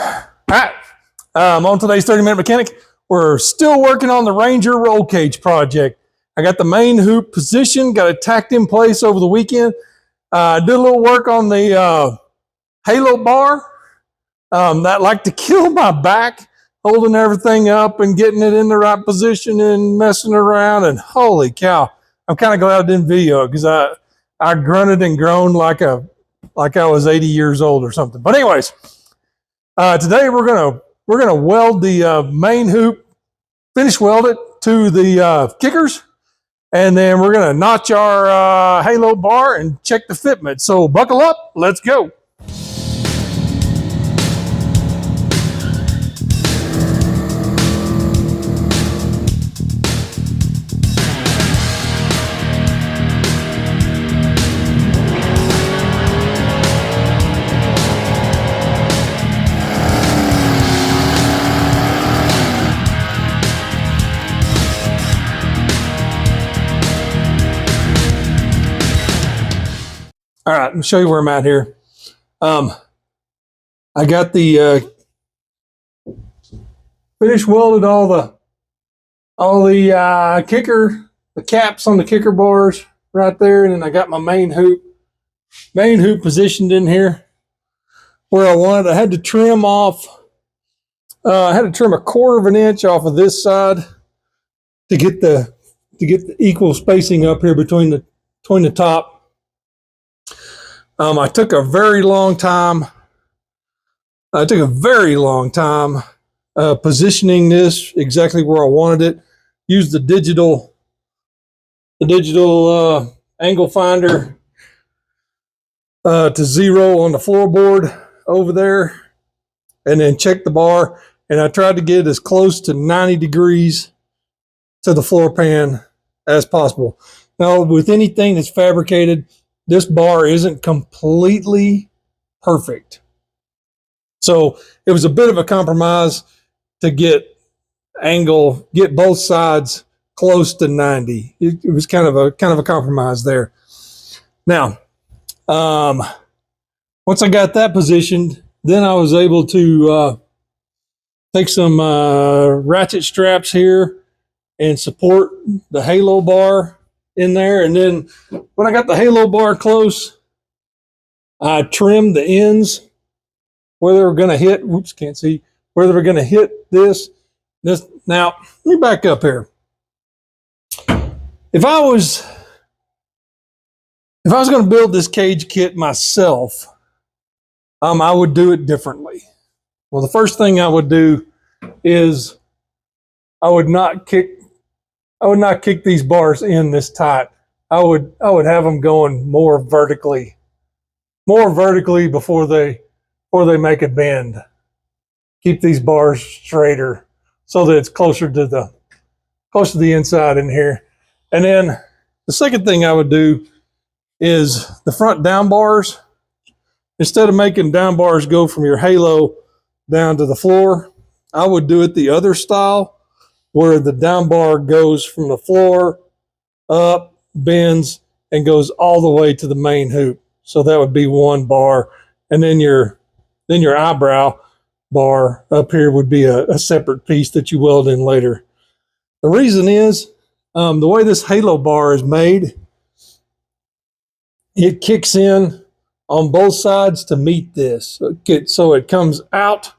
All right, on today's 30-minute mechanic, we're still working on the Ranger roll cage project. I got the main hoop positioned, got it tacked in place over the weekend. Did a little work on the halo bar. That liked to kill my back, holding everything up and getting it in the right position and messing around. And holy cow, I'm kind of glad I didn't video it because I grunted and groaned like I was 80 years old or something. But anyways, today we're gonna weld the main hoop, finish weld it to the kickers, and then we're gonna notch our halo bar and check the fitment. So buckle up, let's go. All right, let me show you where I'm at here. I got the finished welded all the kicker, the caps on the kicker bars right there, and then I got my main hoop positioned in here where I wanted. I had to trim off. I had to trim 1/4 of an inch off of this side to get the equal spacing up here between the top. I took a very long time. Positioning this exactly where I wanted it. Used the digital angle finder to zero on the floorboard over there, and then check the bar. And I tried to get as close to 90 degrees to the floor pan as possible. Now, with anything that's fabricated, this bar isn't completely perfect. So it was a bit of a compromise to get both sides close to 90. It was kind of a compromise there. Now, once I got that positioned, then I was able to take some ratchet straps here and support the halo bar in there. And then when I got the halo bar close, I trimmed the ends where they were going to hit. Whoops, can't see where they were going to hit this. Now, let me back up here. If I was going to build this cage kit myself, I would do it differently. Well, the first thing I would do is I would not kick these bars in this tight. I would have them going more vertically before they make a bend. Keep these bars straighter so that it's closer to the inside in here. And then the second thing I would do is the front down bars. Instead of making down bars go from your halo down to the floor, I would do it the other style, where the down bar goes from the floor up, bends, and goes all the way to the main hoop. So that would be one bar. And then your eyebrow bar up here would be a separate piece that you weld in later. The reason is the way this halo bar is made, it kicks in on both sides to meet this. So it comes out,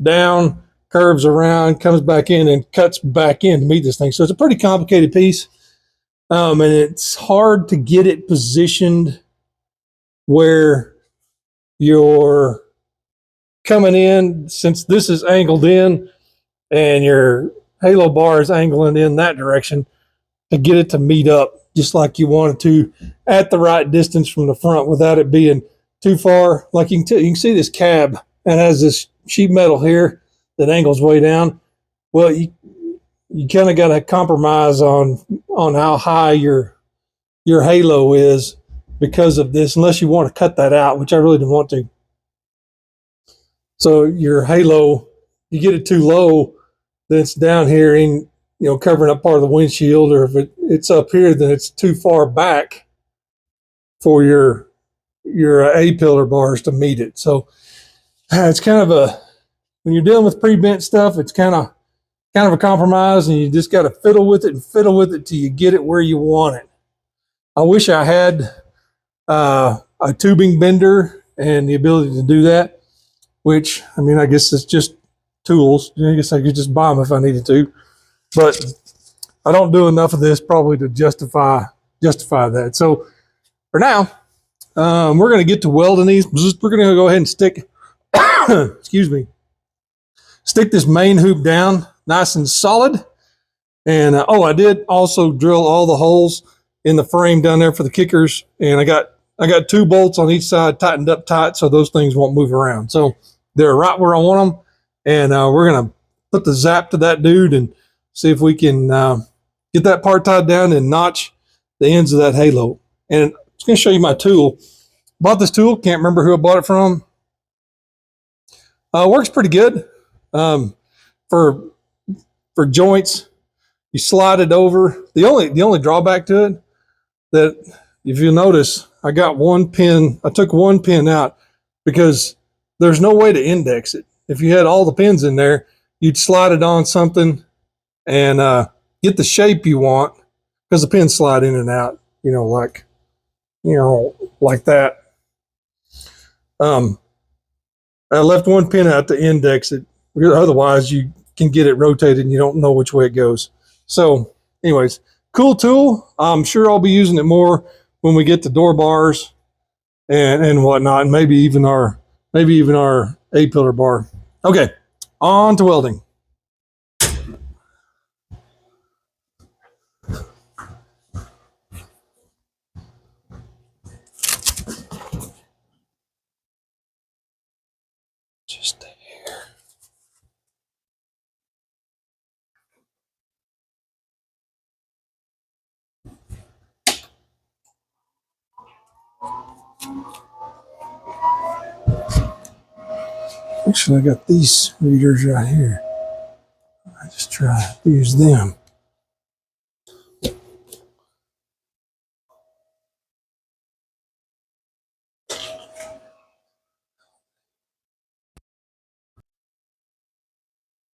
down, curves around, comes back in, and cuts back in to meet this thing. So it's a pretty complicated piece, and it's hard to get it positioned where you're coming in, since this is angled in and your halo bar is angling in that direction, to get it to meet up just like you want it to at the right distance from the front without it being too far. Like you can see this cab, and has this sheet metal here that angles way down. Well, you kind of got to compromise on how high your halo is because of this, unless you want to cut that out, which I really didn't want to. So your halo, you get it too low, then it's down here in, covering up part of the windshield, or if it's up here, then it's too far back for your A-pillar bars to meet it. So it's kind of when you're dealing with pre-bent stuff, it's kind of a compromise, and you just got to fiddle with it till you get it where you want it. I wish I had a tubing bender and the ability to do that, which, I mean, I guess it's just tools. I guess I could just buy them if I needed to, but I don't do enough of this probably to justify that. So for now, we're going to get to welding these. We're going to go ahead and stick, excuse me, stick this main hoop down nice and solid. And I did also drill all the holes in the frame down there for the kickers, and I got 2 bolts on each side tightened up tight so those things won't move around. So they're right where I want them, and we're going to put the zap to that dude and see if we can get that part tied down and notch the ends of that halo. And I'm just going to show you my tool. Bought this tool, can't remember who I bought it from. Works pretty good for joints. You slide it over. The only drawback to it, that if you notice, I got one pin. I took one pin out because there's no way to index it. If you had all the pins in there, you'd slide it on something and get the shape you want, because the pins slide in and out, like that. I left one pin out to index it, because otherwise you can get it rotated and you don't know which way it goes. So anyways, cool tool. I'm sure I'll be using it more when we get to door bars and whatnot, and maybe even our A-pillar bar. Okay, on to welding. Just a hair. Actually, I got these readers right here. I just try to use them.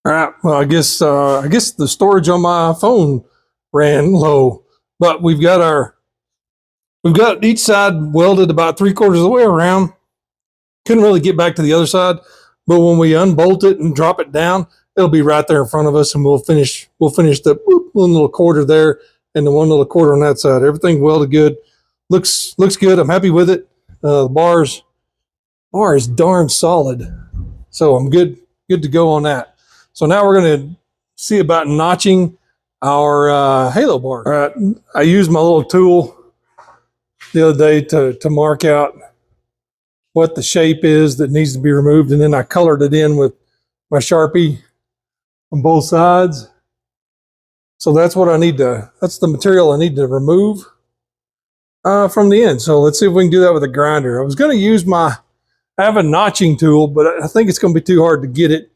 All right. Well, I guess the storage on my phone ran low, but we've got each side welded about 3/4 of the way around. Couldn't really get back to the other side, but when we unbolt it and drop it down, it'll be right there in front of us, and we'll finish the one little quarter there and the one little quarter on that side. Everything welded good. Looks good. I'm happy with it. The bar is darn solid, so I'm good to go on that. So now we're going to see about notching our halo bar. All right, I used my little tool the other day to mark out what the shape is that needs to be removed, and then I colored it in with my Sharpie on both sides. So that's what that's the material I need to remove from the end. So let's see if we can do that with a grinder. I was going to use I have a notching tool, but I think it's going to be too hard to get it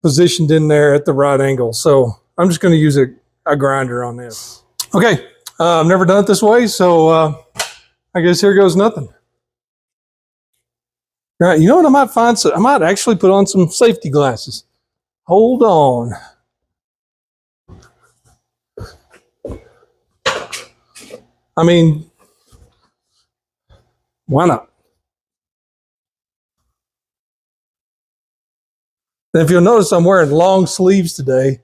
positioned in there at the right angle. So I'm just going to use a grinder on this. Okay, I've never done it this way, so I guess here goes nothing. All right, you know what I might find? So I might actually put on some safety glasses. Hold on. I mean, why not? And if you'll notice, I'm wearing long sleeves today.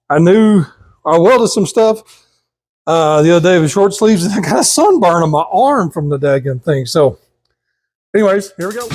I welded some stuff the other day with short sleeves, and I got a sunburn on my arm from the daggone thing. So anyways, here we go.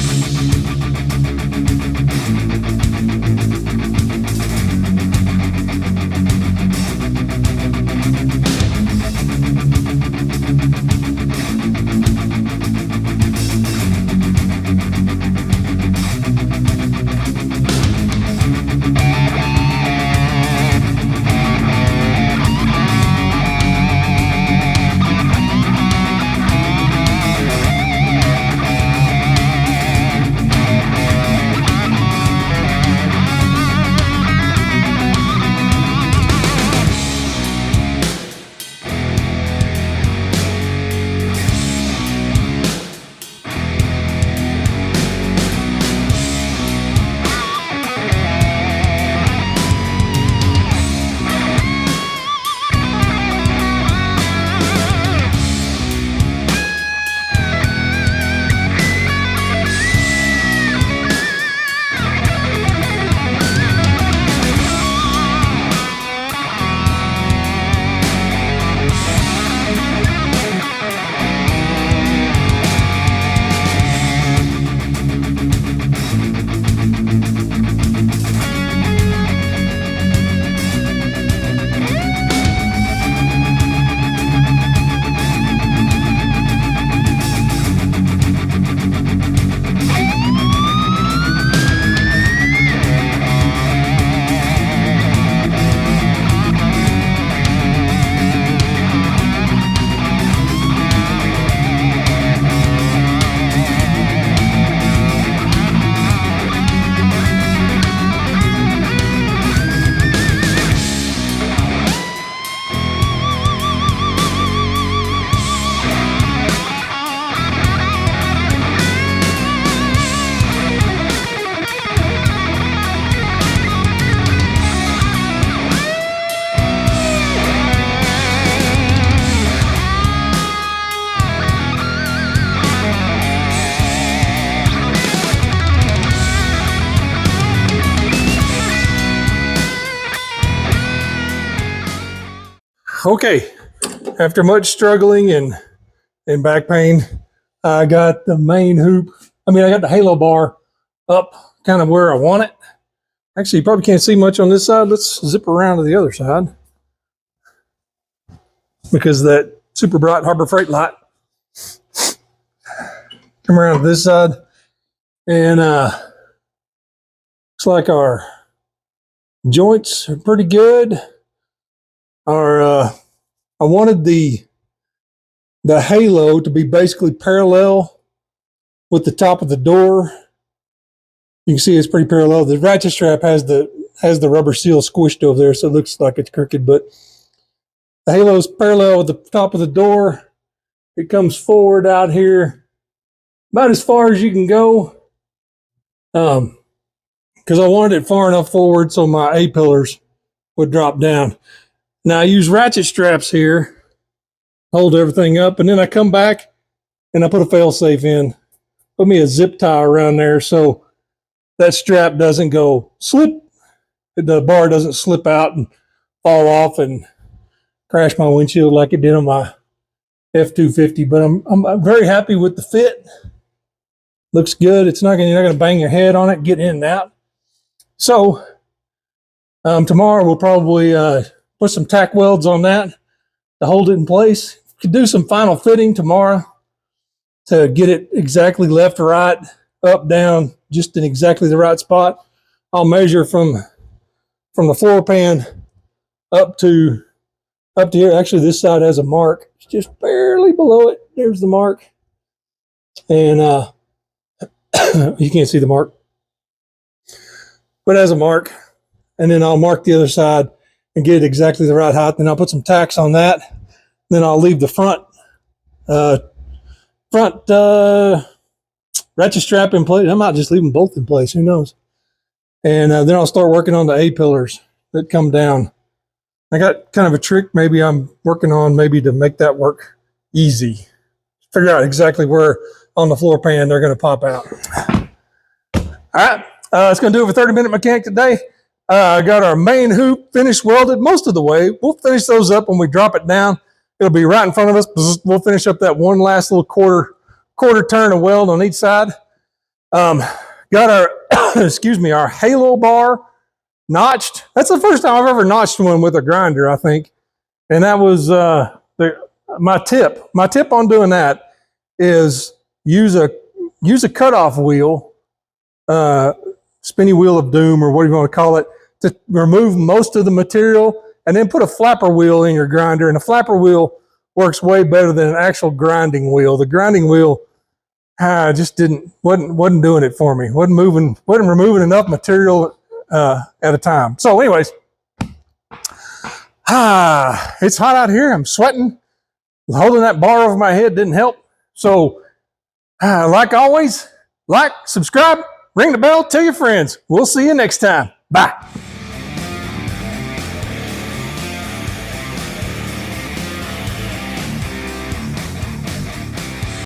Okay, after much struggling and back pain, I got the main hoop. I got the halo bar up kind of where I want it. Actually, you probably can't see much on this side. Let's zip around to the other side because of that super bright Harbor Freight light. Come around to this side, and looks like our joints are pretty good. I wanted the halo to be basically parallel with the top of the door. You can see it's pretty parallel. The ratchet strap has the rubber seal squished over there, so it looks like it's crooked, but the halo is parallel with the top of the door. It comes forward out here about as far as you can go, because I wanted it far enough forward so my A-pillars would drop down. Now I use ratchet straps here, hold everything up, and then I come back and I put a fail-safe in. Put me a zip tie around there so that strap doesn't go slip. The bar doesn't slip out and fall off and crash my windshield like it did on my F-250. But I'm very happy with the fit. Looks good. You're not gonna bang your head on it, get in and out. So tomorrow we'll probably put some tack welds on that to hold it in place. Could do some final fitting tomorrow to get it exactly left, right, up, down, just in exactly the right spot. I'll measure from the floor pan up to here. Actually, this side has a mark. It's just barely below it. There's the mark. And you can't see the mark, but it has a mark. And then I'll mark the other side and get it exactly the right height. Then I'll put some tacks on that. Then I'll leave the front ratchet strap in place. I might just leave them both in place. Who knows? And then I'll start working on the A-pillars that come down. I got kind of a trick maybe I'm working on to make that work easy. Figure out exactly where on the floor pan they're going to pop out. All right. It's going to do it for 30-minute mechanic today. I got our main hoop finished welded most of the way. We'll finish those up when we drop it down. It'll be right in front of us. We'll finish up that one last little quarter turn of weld on each side. Got our, our halo bar notched. That's the first time I've ever notched one with a grinder, I think. And that was my tip. My tip on doing that is use a cutoff wheel, spinny wheel of doom, or what do you want to call it, to remove most of the material, and then put a flapper wheel in your grinder. And a flapper wheel works way better than an actual grinding wheel. The grinding wheel just wasn't doing it for me. Wasn't removing enough material at a time. So anyways, it's hot out here. I'm sweating. Holding that bar over my head didn't help. So like always, like, subscribe, ring the bell, tell your friends. We'll see you next time. Bye.